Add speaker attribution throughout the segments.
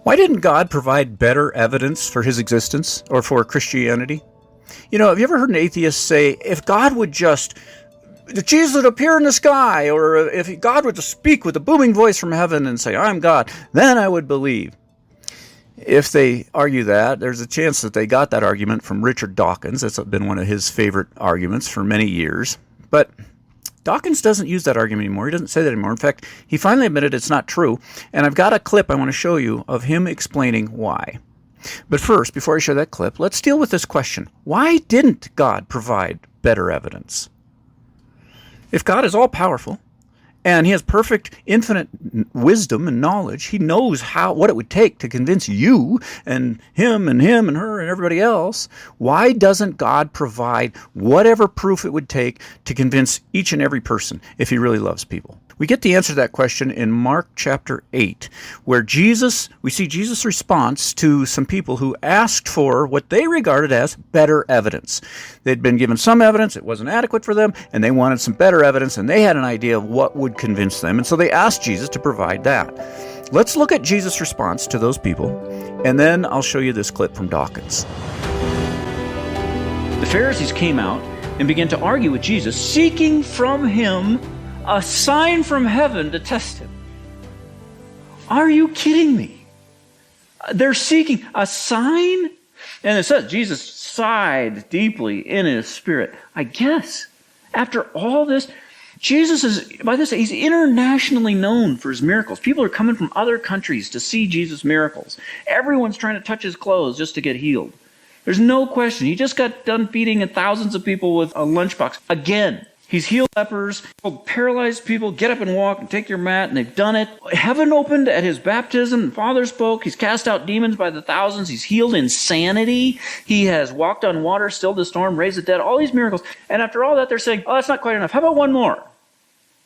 Speaker 1: Why didn't God provide better evidence for his existence or for Christianity? You know, have you ever heard an atheist say, if Jesus would appear in the sky, or if God would just speak with a booming voice from heaven and say, I'm God, then I would believe. If they argue that, there's a chance that they got that argument from Richard Dawkins. That's been one of his favorite arguments for many years. But Dawkins doesn't use that argument anymore. He doesn't say that anymore. In fact, he finally admitted it's not true. And I've got a clip I want to show you of him explaining why. But first, before I show that clip, let's deal with this question. Why didn't God provide better evidence? If God is all-powerful, and he has perfect, infinite wisdom and knowledge, he knows what it would take to convince you and him and her and everybody else, why doesn't God provide whatever proof it would take to convince each and every person if he really loves people? We get the answer to that question in Mark chapter 8, where we see Jesus' response to some people who asked for what they regarded as better evidence. They'd been given some evidence, it wasn't adequate for them, and they wanted some better evidence, and they had an idea of what would convince them, and so they asked Jesus to provide that. Let's look at Jesus' response to those people, and then I'll show you this clip from Dawkins.
Speaker 2: The Pharisees came out and began to argue with Jesus, seeking from him a sign from heaven to test him. Are you kidding me? They're seeking a sign? And it says Jesus sighed deeply in his spirit. I guess after all this, Jesus is, by this, he's internationally known for his miracles. People are coming from other countries to see Jesus' miracles. Everyone's trying to touch his clothes just to get healed. There's no question. He just got done feeding thousands of people with a lunchbox. Again, he's healed lepers, paralyzed people, get up and walk and take your mat, and they've done it. Heaven opened at his baptism, the Father spoke, he's cast out demons by the thousands, he's healed insanity, he has walked on water, stilled the storm, raised the dead, all these miracles. And after all that, they're saying, oh, that's not quite enough. How about one more?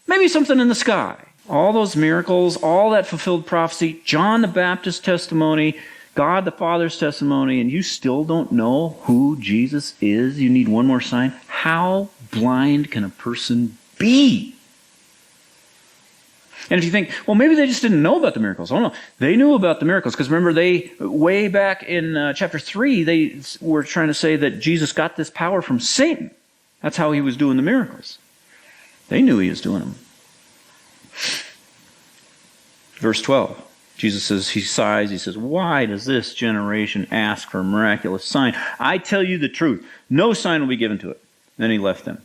Speaker 2: Maybe something in the sky. All those miracles, all that fulfilled prophecy, John the Baptist's testimony, God the Father's testimony, and you still don't know who Jesus is? You need one more sign? How blind can a person be? And if you think, well, maybe they just didn't know about the miracles. Oh, no. They knew about the miracles because remember, way back in chapter 3, they were trying to say that Jesus got this power from Satan. That's how he was doing the miracles. They knew he was doing them. Verse 12. Jesus says, he sighs, he says, why does this generation ask for a miraculous sign? I tell you the truth, no sign will be given to it. Then he left them.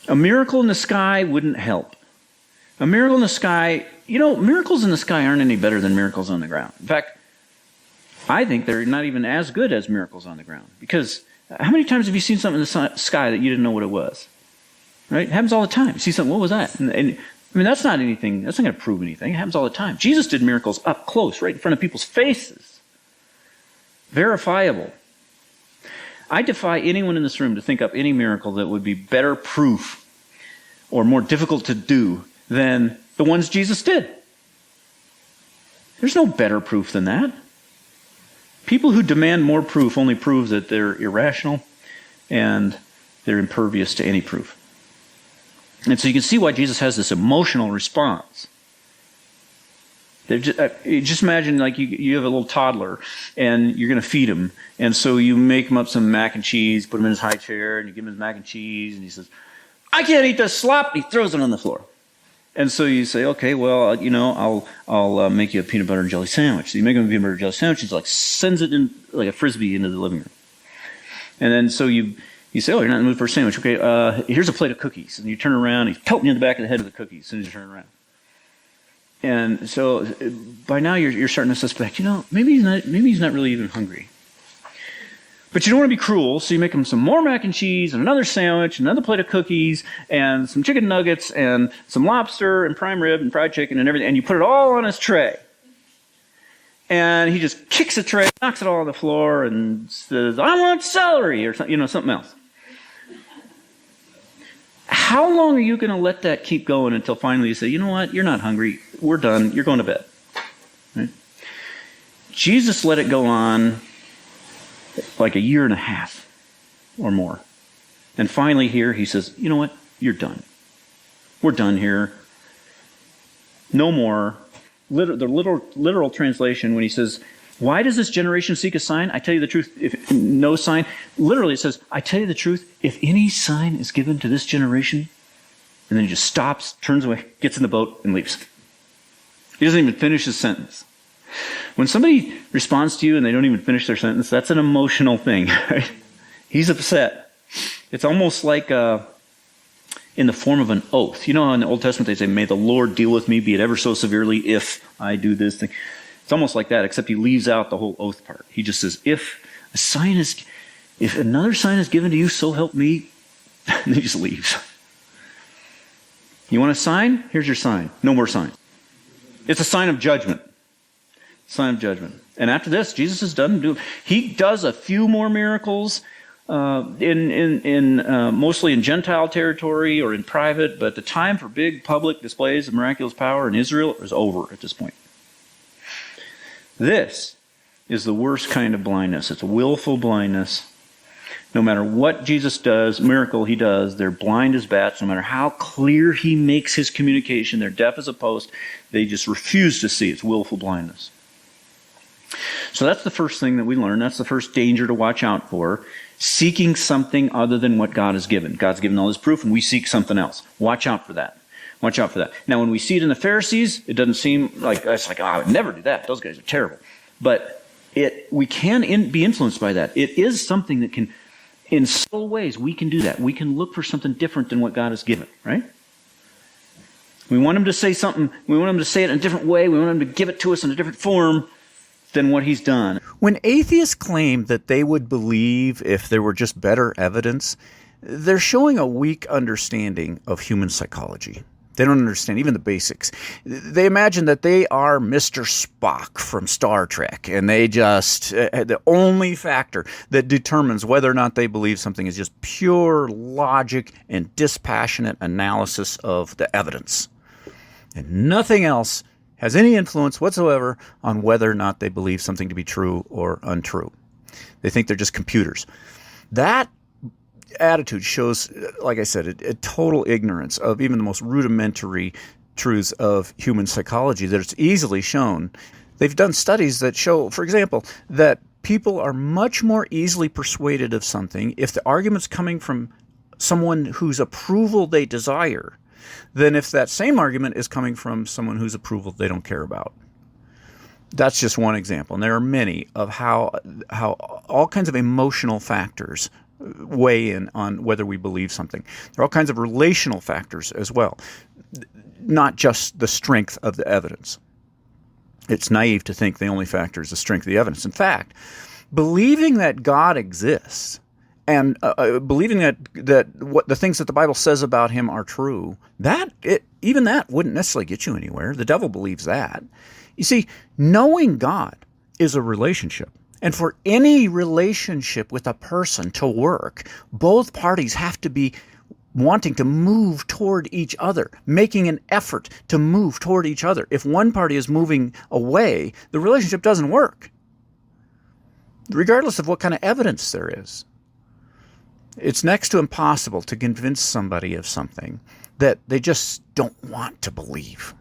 Speaker 2: A miracle in the sky wouldn't help. A miracle in the sky, miracles in the sky aren't any better than miracles on the ground. In fact, I think they're not even as good as miracles on the ground. Because how many times have you seen something in the sky that you didn't know what it was? Right? It happens all the time. You see something, what was that? And that's not anything, that's not going to prove anything. It happens all the time. Jesus did miracles up close, right in front of people's faces. Verifiable. I defy anyone in this room to think up any miracle that would be better proof or more difficult to do than the ones Jesus did. There's no better proof than that. People who demand more proof only prove that they're irrational and they're impervious to any proof. And so you can see why Jesus has this emotional response. Just imagine like you have a little toddler and you're going to feed him. And so you make him up some mac and cheese, put him in his high chair, and you give him his mac and cheese, and he says, I can't eat this slop, and he throws it on the floor. And so you say, okay, well, I'll make you a peanut butter and jelly sandwich. So you make him a peanut butter and jelly sandwich, and sends it in like a frisbee into the living room. And then so you say, oh, you're not in the mood for a sandwich. Okay, here's a plate of cookies. And you turn around, he's pelting you in the back of the head with the cookies as soon as you turn around. And so by now you're starting to suspect, maybe he's not really even hungry. But you don't want to be cruel, so you make him some more mac and cheese and another sandwich, another plate of cookies, and some chicken nuggets, and some lobster, and prime rib, and fried chicken, and everything, and you put it all on his tray. And he just kicks the tray, knocks it all on the floor, and says, I want celery, or something else. How long are you going to let that keep going until finally you say, you know what, you're not hungry, we're done, you're going to bed. Right? Jesus let it go on like a year and a half or more. And finally here he says, you know what, you're done. We're done here. No more. the literal translation, when he says, why does this generation seek a sign? I tell you the truth, if no sign. Literally it says, I tell you the truth, if any sign is given to this generation, and then he just stops, turns away, gets in the boat, and leaves. He doesn't even finish his sentence. When somebody responds to you and they don't even finish their sentence, that's an emotional thing, right? He's upset. It's almost like in the form of an oath. You know how in the Old Testament they say, may the Lord deal with me, be it ever so severely, if I do this thing. It's almost like that, except he leaves out the whole oath part. He just says, if another sign is given to you, so help me, and he just leaves. You want a sign? Here's your sign. No more sign. It's a sign of judgment. Sign of judgment. And after this, Jesus is done. He does a few more miracles, mostly in Gentile territory or in private, but the time for big public displays of miraculous power in Israel is over at this point. This is the worst kind of blindness. It's a willful blindness. No matter what Jesus does, miracle he does, they're blind as bats. No matter how clear he makes his communication, they're deaf as a post. They just refuse to see. It's willful blindness. So that's the first thing that we learn. That's the first danger to watch out for. Seeking something other than what God has given. God's given all his proof, and we seek something else. Watch out for that. Watch out for that. Now, when we see it in the Pharisees, it doesn't seem like, it's like, I would never do that. Those guys are terrible. But we can be influenced by that. It is something that can, in subtle ways, we can do that. We can look for something different than what God has given, right? We want him to say something. We want him to say it in a different way. We want him to give it to us in a different form than what he's done.
Speaker 1: When atheists claim that they would believe if there were just better evidence, they're showing a weak understanding of human psychology. They don't understand even the basics. They imagine that they are Mr. Spock from Star Trek, and they just, the only factor that determines whether or not they believe something is just pure logic and dispassionate analysis of the evidence. And nothing else has any influence whatsoever on whether or not they believe something to be true or untrue. They think they're just computers. That attitude shows, like I said, a total ignorance of even the most rudimentary truths of human psychology that it's easily shown. They've done studies that show, for example, that people are much more easily persuaded of something if the argument's coming from someone whose approval they desire than if that same argument is coming from someone whose approval they don't care about. That's just one example. And there are many of how all kinds of emotional factors weigh in on whether we believe something. There are all kinds of relational factors as well, not just the strength of the evidence. It's naive to think the only factor is the strength of the evidence. In fact, believing that God exists and believing that what the things that the Bible says about him are true, even that wouldn't necessarily get you anywhere. The devil believes that. You see, knowing God is a relationship. And for any relationship with a person to work, both parties have to be wanting to move toward each other, making an effort to move toward each other. If one party is moving away, the relationship doesn't work, regardless of what kind of evidence there is. It's next to impossible to convince somebody of something that they just don't want to believe.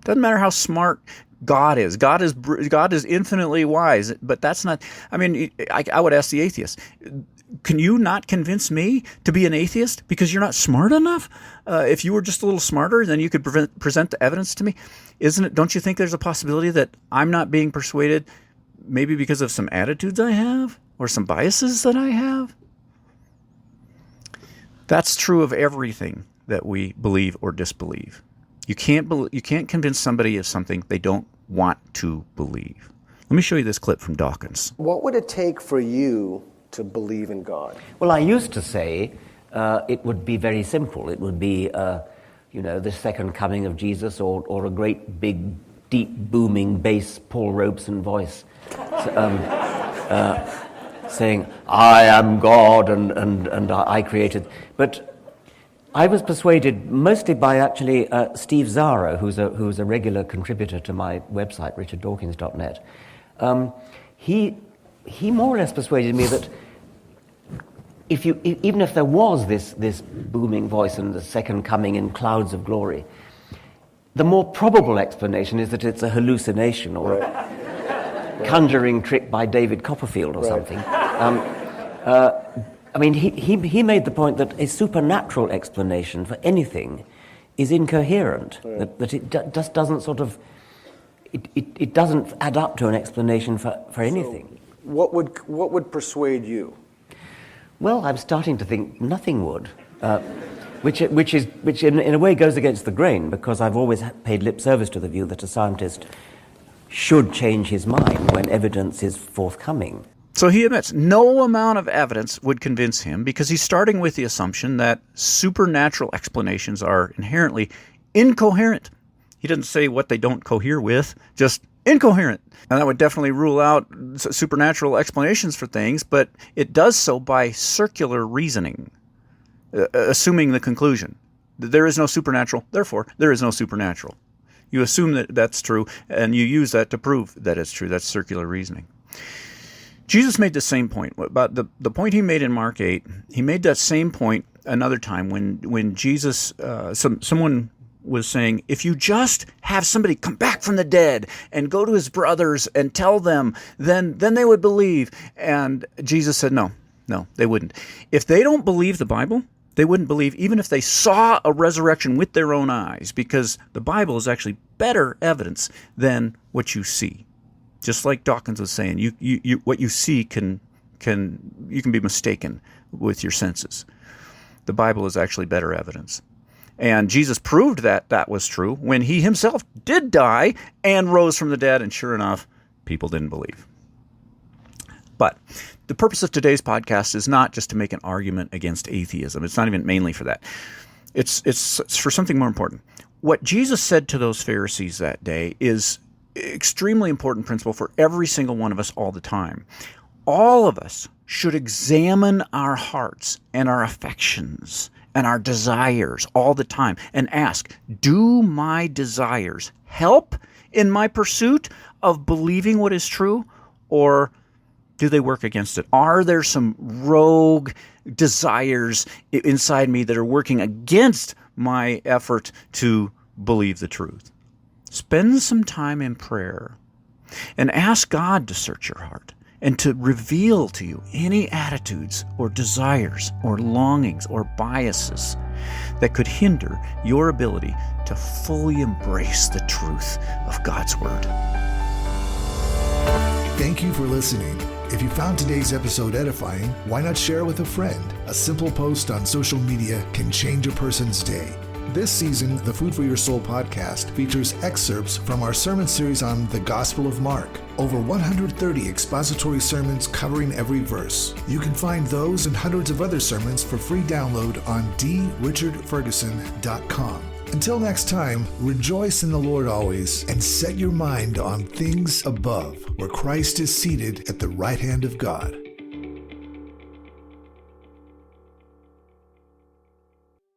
Speaker 1: Doesn't matter how smart God is. God is infinitely wise, but that's not. I mean, I would ask the atheist, can you not convince me to be an atheist because you're not smart enough? If you were just a little smarter, then you could present the evidence to me. Isn't it? Don't you think there's a possibility that I'm not being persuaded, maybe because of some attitudes I have or some biases that I have? That's true of everything that we believe or disbelieve. You can't convince somebody of something they don't want to believe. Let me show you this clip from Dawkins.
Speaker 3: What would it take for you to believe in God?
Speaker 4: Well, I used to say it would be very simple. It would be, the second coming of Jesus or a great, big, deep, booming bass Paul Robeson voice saying, I am God and I created. But I was persuaded mostly by actually Steve Zara, who's a regular contributor to my website, richarddawkins.net. He more or less persuaded me that even if there was this booming voice and the second coming in clouds of glory, The more probable explanation is that it's a hallucination or a conjuring trick by David Copperfield or something. I mean, he made the point that a supernatural explanation for anything is incoherent, that it just doesn't sort of, it doesn't add up to an explanation for anything.
Speaker 3: So what would persuade you?
Speaker 4: Well, I'm starting to think nothing would, which in a way goes against the grain, because I've always paid lip service to the view that a scientist should change his mind when evidence is forthcoming.
Speaker 1: So he admits no amount of evidence would convince him, because he's starting with the assumption that supernatural explanations are inherently incoherent. He doesn't say what they don't cohere with, just incoherent. And that would definitely rule out supernatural explanations for things, but it does so by circular reasoning, assuming the conclusion. There is no supernatural, therefore there is no supernatural. You assume that that's true, and you use that to prove that it's true. That's circular reasoning. Jesus made the same point. About the point he made in Mark 8, he made that same point another time when Jesus, someone was saying, if you just have somebody come back from the dead and go to his brothers and tell them, then they would believe. And Jesus said, no, they wouldn't. If they don't believe the Bible, they wouldn't believe even if they saw a resurrection with their own eyes, because the Bible is actually better evidence than what you see. Just like Dawkins was saying, you what you see you can be mistaken with your senses. The Bible is actually better evidence. And Jesus proved that was true when he himself did die and rose from the dead, and sure enough, people didn't believe. But the purpose of today's podcast is not just to make an argument against atheism. It's not even mainly for that. It's for something more important. What Jesus said to those Pharisees that day is extremely important principle for every single one of us all the time. All of us should examine our hearts and our affections and our desires all the time and ask, do my desires help in my pursuit of believing what is true, or do they work against it? Are there some rogue desires inside me that are working against my effort to believe the truth? Spend some time in prayer and ask God to search your heart and to reveal to you any attitudes or desires or longings or biases that could hinder your ability to fully embrace the truth of God's Word.
Speaker 5: Thank you for listening. If you found today's episode edifying, why not share with a friend? A simple post on social media can change a person's day. This season, the Food for Your Soul podcast features excerpts from our sermon series on the Gospel of Mark. Over 130 expository sermons covering every verse. You can find those and hundreds of other sermons for free download on drichardferguson.com. Until next time, rejoice in the Lord always and set your mind on things above, where Christ is seated at the right hand of God.